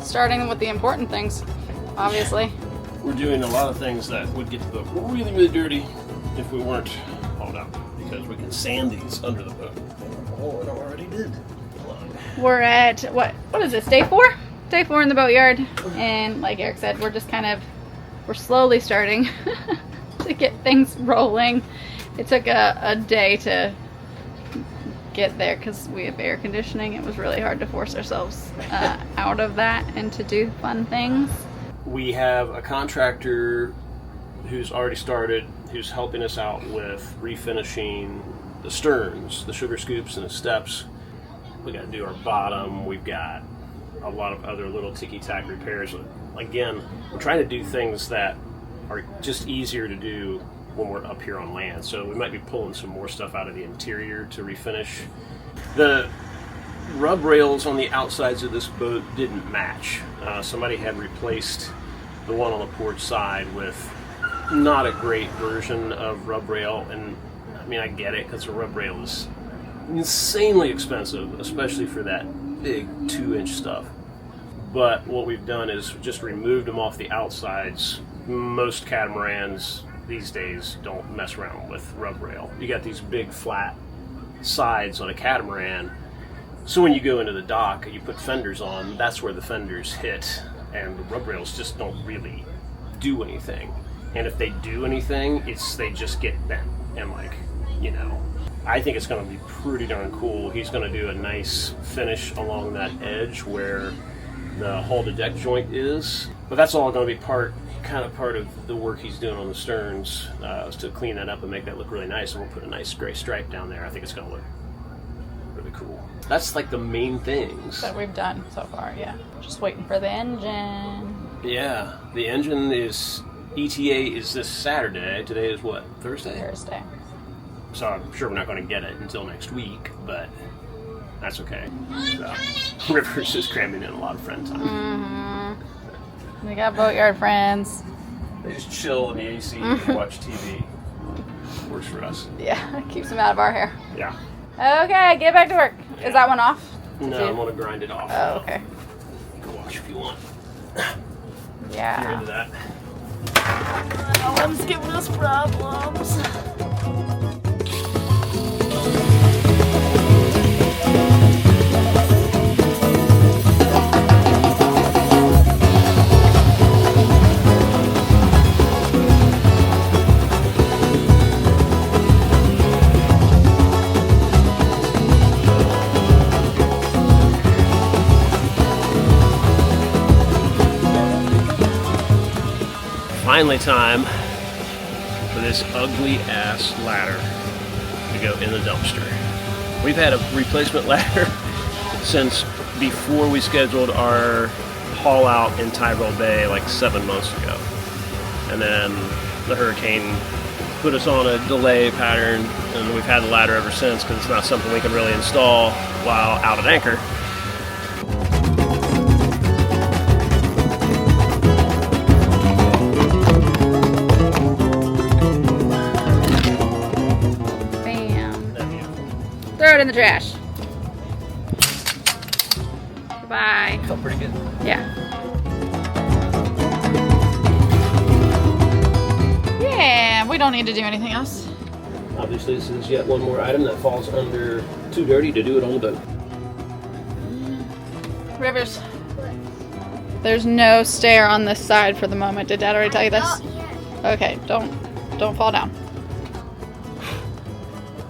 starting with the important things, obviously. We're doing a lot of things that would get the boat really, really dirty if we weren't hauled out, because we can sand these under the boat. Oh, it already did. We're at, what is this, day 4? Day 4 in the boatyard, and like Eric said, we're slowly starting to get things rolling. It took a day to get there because we have air conditioning. It was really hard to force ourselves out of that and to do fun things. We have a contractor who's already started, who's helping us out with refinishing the sterns, the sugar scoops and the steps. We got to do our bottom. We've got a lot of other little ticky-tack repairs. Again, we're trying to do things that are just easier to do when we're up here on land. So we might be pulling some more stuff out of the interior to refinish. The rub rails on the outsides of this boat didn't match. Somebody had replaced the one on the port side with not a great version of rub rail, and I mean, I get it because a rub rail is insanely expensive, especially for that big 2-inch stuff. But what we've done is just removed them off the outsides. Most catamarans these days don't mess around with rub rail. You got these big flat sides on a catamaran, so when you go into the dock and you put fenders on, that's where the fenders hit, and the rub rails just don't really do anything. And if they do anything, they just get bent. And I think it's going to be pretty darn cool. He's going to do a nice finish along that edge where the hull to deck joint is. But that's all going to be part of the work he's doing on the sterns, is to clean that up and make that look really nice. And we'll put a nice gray stripe down there. I think it's going to look really cool. That's like the main things that we've done so far, yeah. Just waiting for the engine. Yeah, the engine is, ETA is this Saturday. Today is what, Thursday? Thursday. So I'm sure we're not going to get it until next week, but that's okay. So, Rivers is cramming in a lot of friend time. Mm-hmm. We got boatyard friends. They just chill in the AC and watch TV. Works for us. Yeah, keeps them out of our hair. Yeah. Okay, get back to work. Yeah. Is that one off? No, I'm going to grind it off. Oh, okay. You can watch if you want. Yeah. You're into that. No one's giving us problems. Finally time for this ugly ass ladder to go in the dumpster. We've had a replacement ladder since before we scheduled our haul out in Tyrell Bay like 7 months ago. And then the hurricane put us on a delay pattern, and we've had the ladder ever since because it's not something we can really install while out at anchor. Throw it in the trash. Goodbye. Felt pretty good. Yeah. Yeah, we don't need to do anything else. Obviously, this is yet one more item that falls under too dirty to do it on the boat. Rivers, there's no stair on this side for the moment. Did Dad already tell you this? Okay, don't fall down.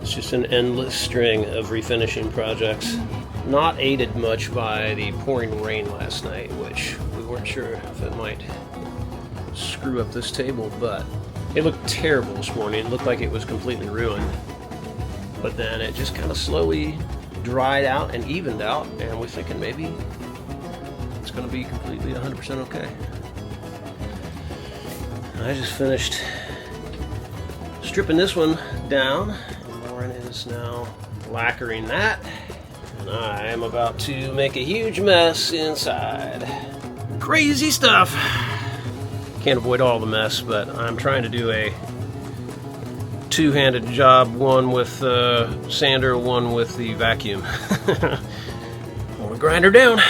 It's just an endless string of refinishing projects. Not aided much by the pouring rain last night, which we weren't sure if it might screw up this table, but it looked terrible this morning. It looked like it was completely ruined. But then it just kind of slowly dried out and evened out, and we're thinking maybe it's going to be completely 100% okay. I just finished stripping this one down. Lauren is now lacquering that, and I am about to make a huge mess inside. Crazy stuff. Can't avoid all the mess, but I'm trying to do a two-handed job, one with sander, one with the vacuum. I'm gonna grind her down.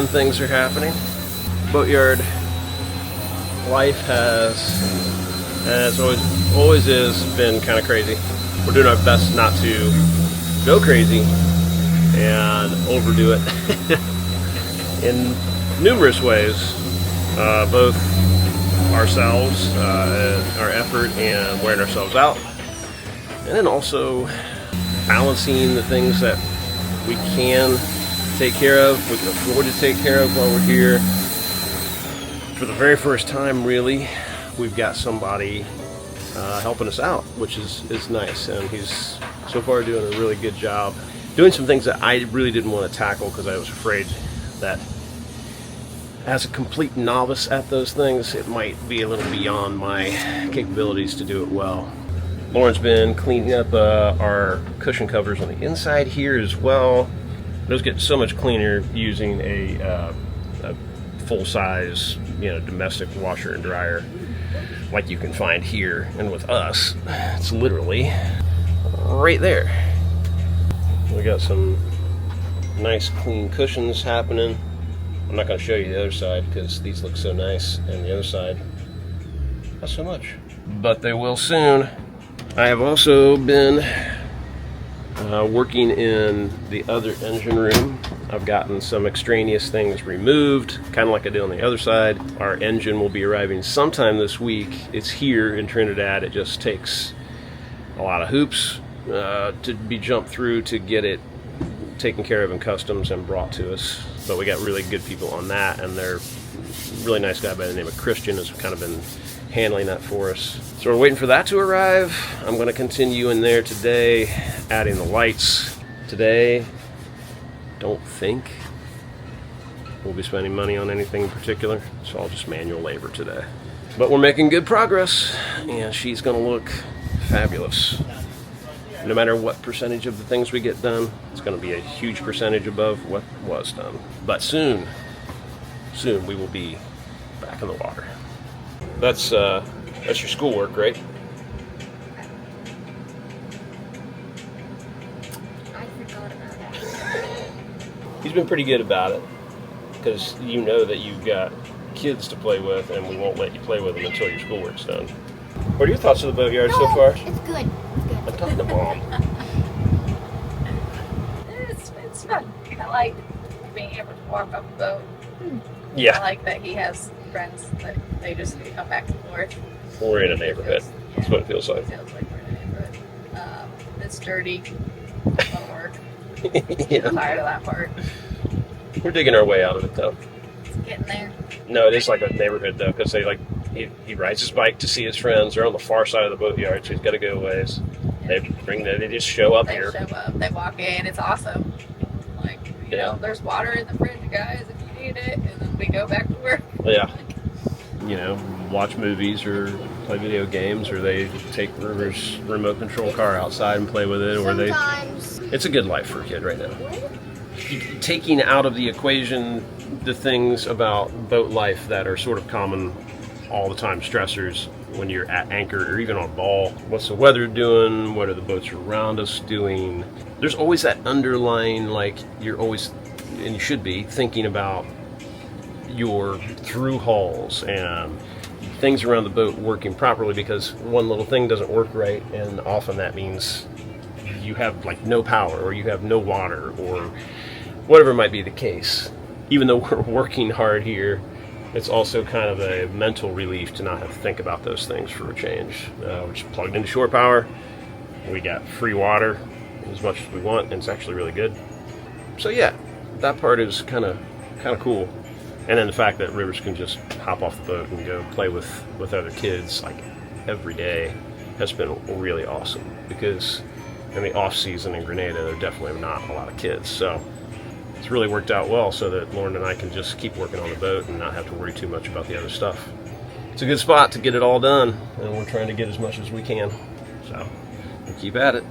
fun things are happening. Boatyard life has, as always is, been kind of crazy. We're doing our best not to go crazy and overdo it in numerous ways, both ourselves, our effort, and wearing ourselves out, and then also balancing the things that we can take care of, we can afford to take care of while we're here. For the very first time, really, we've got somebody helping us out, which is nice, and he's so far doing a really good job doing some things that I really didn't want to tackle because I was afraid that as a complete novice at those things, it might be a little beyond my capabilities to do it well. Lauren's been cleaning up our cushion covers on the inside here as well. Those get so much cleaner using a full-size, domestic washer and dryer like you can find here. And with us, it's literally right there. We got some nice clean cushions happening. I'm not going to show you the other side because these look so nice, and the other side, not so much. But they will soon. I have also been working in the other engine room. I've gotten some extraneous things removed, kind of like I did on the other side. Our engine will be arriving sometime this week. It's here in Trinidad. It just takes a lot of hoops to be jumped through to get it taken care of in customs and brought to us. But we got really good people on that, and they're a really nice guy by the name of Christian has kind of been handling that for us. So we're waiting for that to arrive. I'm going to continue in there today, adding the lights. Today, don't think we'll be spending money on anything in particular. It's all just manual labor today. But we're making good progress, and she's going to look fabulous. No matter what percentage of the things we get done, it's going to be a huge percentage above what was done. But soon we will be back in the water. That's your schoolwork, right? I forgot about it. He's been pretty good about it, because you know that you've got kids to play with, and we won't let you play with them until your schoolwork's done. What are your thoughts of the boatyard so far? It's good. I'm talking to Mom. It's fun. I like being able to walk off the boat. Yeah. I like that he has friends that they just come back and forth. We're in a neighborhood. That's what it feels like. It feels like we're in a neighborhood. It's dirty. It's a lot of work. Yeah. I'm tired of that part. We're digging our way out of it, though. It's getting there. No, it is like a neighborhood, though, because he rides his bike to see his friends. They're on the far side of the boatyard, so he's got to go a ways. They just show up here. They show up. They walk in. It's awesome. Like, you know, there's water in the fridge, guys, if you need it. And then we go back to work. Yeah. Watch movies or play video games, or they take River's remote control car outside and play with it, or Sometimes. It's a good life for a kid right now. Taking out of the equation the things about boat life that are sort of common all the time stressors when you're at anchor or even on ball. What's the weather doing? What are the boats around us doing? There's always that underlying, like, you're always, and you should be, thinking about your through hauls and things around the boat working properly, because one little thing doesn't work right, and often that means you have like no power, or you have no water, or whatever might be the case. Even though we're working hard here, it's also kind of a mental relief to not have to think about those things for a change. We're just plugged into shore power. We got free water as much as we want, and it's actually really good. So yeah, that part is kind of cool. And then the fact that Rivers can just hop off the boat and go play with other kids like every day has been really awesome, because in the off season in Grenada there definitely not a lot of kids. So it's really worked out well so that Lauren and I can just keep working on the boat and not have to worry too much about the other stuff. It's a good spot to get it all done, and we're trying to get as much as we can. So we'll keep at it.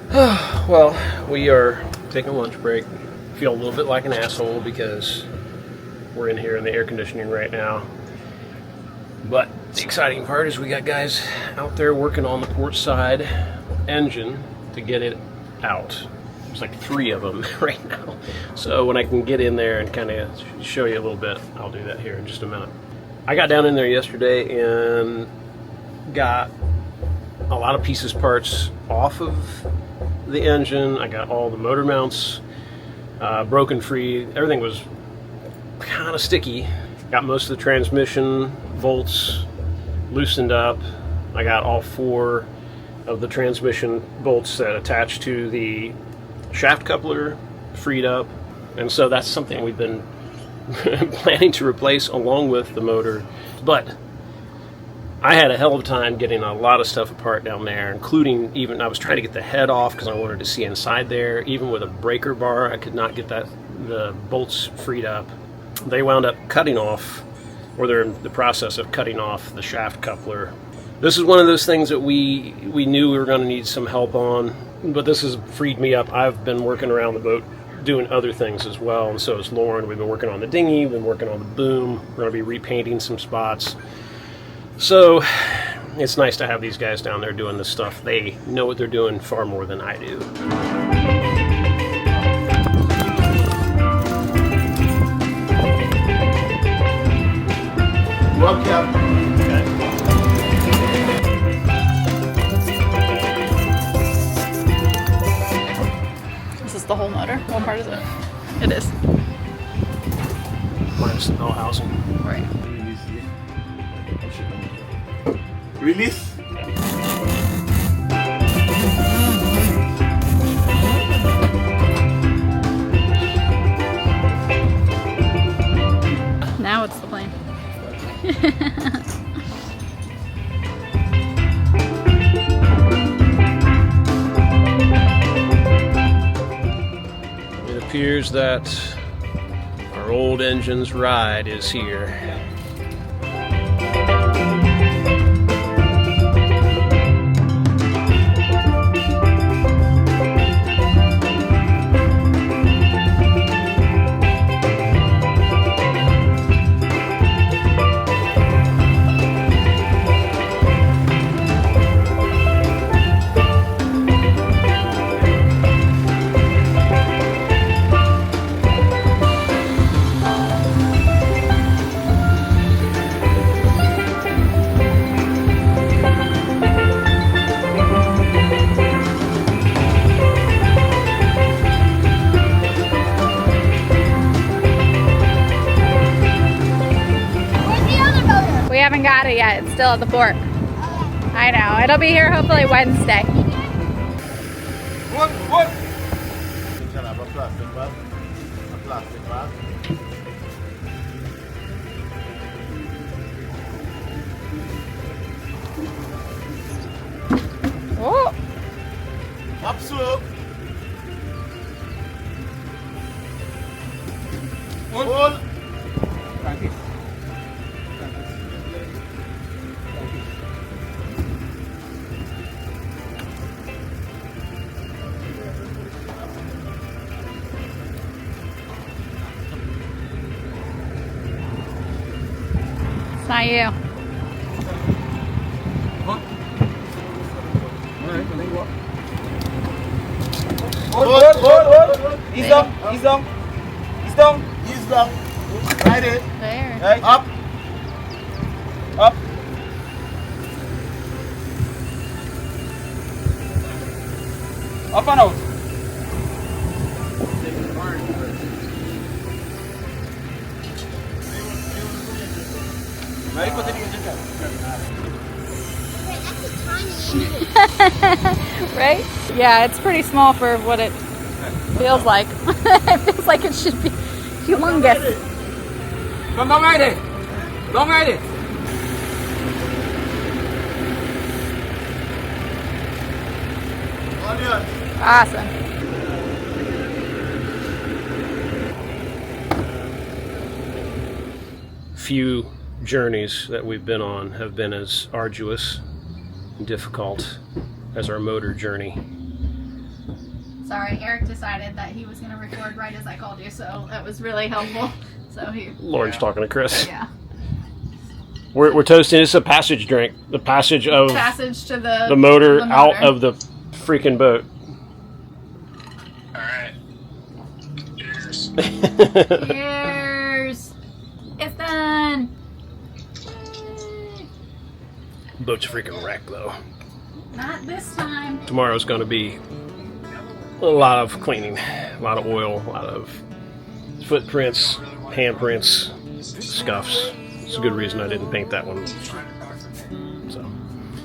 Well, we are taking a lunch break. Feel a little bit like an asshole because we're in here in the air conditioning right now. But the exciting part is we got guys out there working on the port side engine to get it out. There's like 3 of them right now. So when I can get in there and kind of show you a little bit, I'll do that here in just a minute. I got down in there yesterday and got a lot of pieces, parts off of the engine. I got all the motor mounts broken free. Everything was kind of sticky. Got most of the transmission bolts loosened up. I got all 4 of the transmission bolts that attach to the shaft coupler freed up, and so that's something we've been planning to replace along with the motor. But I had a hell of a time getting a lot of stuff apart down there, including even I was trying to get the head off because I wanted to see inside there. Even with a breaker bar, I could not get the bolts freed up. They wound up cutting off, or they're in the process of cutting off the shaft coupler. This is one of those things that we knew we were going to need some help on, but this has freed me up. I've been working around the boat doing other things as well, and so has Lauren. We've been working on the dinghy, we've been working on the boom. We're going to be repainting some spots. So it's nice to have these guys down there doing this stuff. They know what they're doing far more than I do. Welcome. The whole motor? What part is it? It is. Minus the bell housing. Right. Release. Now it's the plane. It appears that our old engine's ride is here. We haven't got it yet. It's still at the port. I know. It'll be here hopefully Wednesday. What? Can I have a plastic bag? A plastic bag? Oh, Absolute. Hold. Thank you. it's not you. Hold. Ease down. Right it. There. Right. Up. Up and out. Very good. Right? Yeah, it's pretty small for what it feels like. It feels like it should be humongous. Don't ride it. Don't ride it. Awesome. Few journeys that we've been on have been as arduous and difficult as our motor journey. Sorry, Eric decided that he was going to record right as I called you, so that was really helpful. So he. Lauren's talking to Chris. Yeah. We're toasting. It's a passage drink. The passage of Passage to the the motor out of the freaking boat. All right. Cheers! It's done! Boat's a freaking wreck, though. Not this time. Tomorrow's going to be a lot of cleaning, a lot of oil, a lot of footprints, handprints, scuffs. It's a good reason I didn't paint that one. So,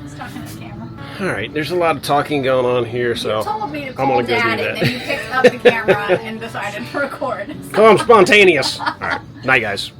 Just talking to the camera. all right, there's a lot of talking going on here, so You told me to I'm call gonna go do Dad, that. and then you picked up the camera and decided to record. Cause I'm spontaneous. All right, night, guys.